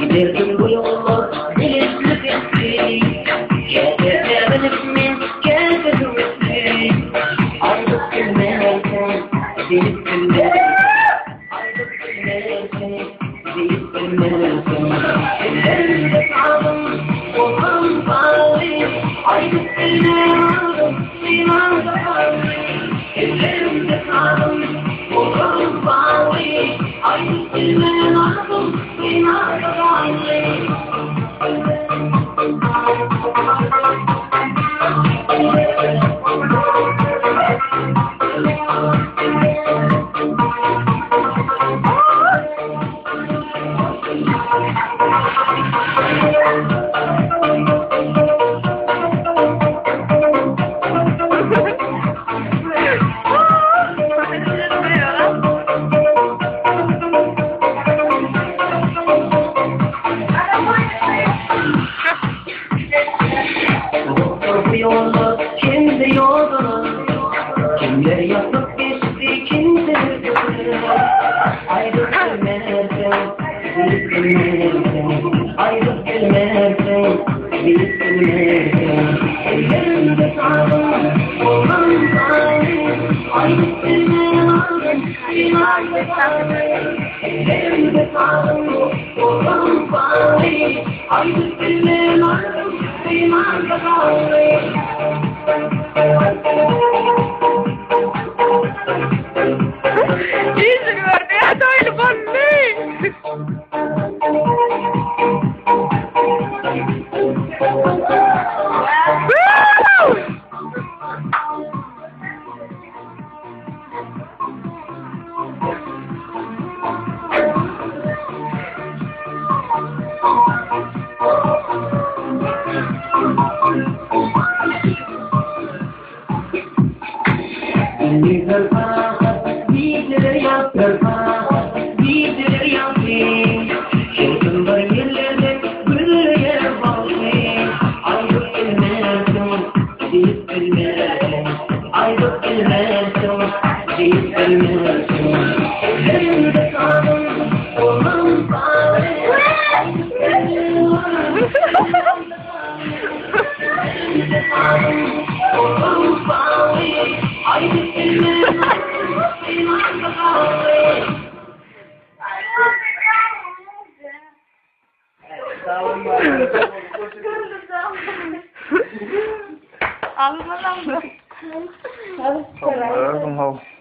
Giderdim bu yollar delirtmek ettik. Getirdim min getirdim ettik. Ayrılık bilmezsen deyip bilmezsen. Ayrılık bilmezsen deyip bilmezsen. Ellerimde kaldım olan bağlı. Ayrılık bilmezsen iman da bağlı. Ellerimde kaldım olan bağlı. Ayrılık bilmezsen iman da bağlı. Yolda kimde yolda kimler yapıp geçti kimse ayrılık bilmezsen bilip bilmezsen ayrılık bilmezsen bilip bilmezsen ellerimde kaldım olan sahip ayrılık bilmezsen imanla sahip ellerimde kaldım olan sahip ayrılık bilmezsen imanla sahip. Jesus, guarda, eu tô indo comigo. Ağzına lan mı? Không, không.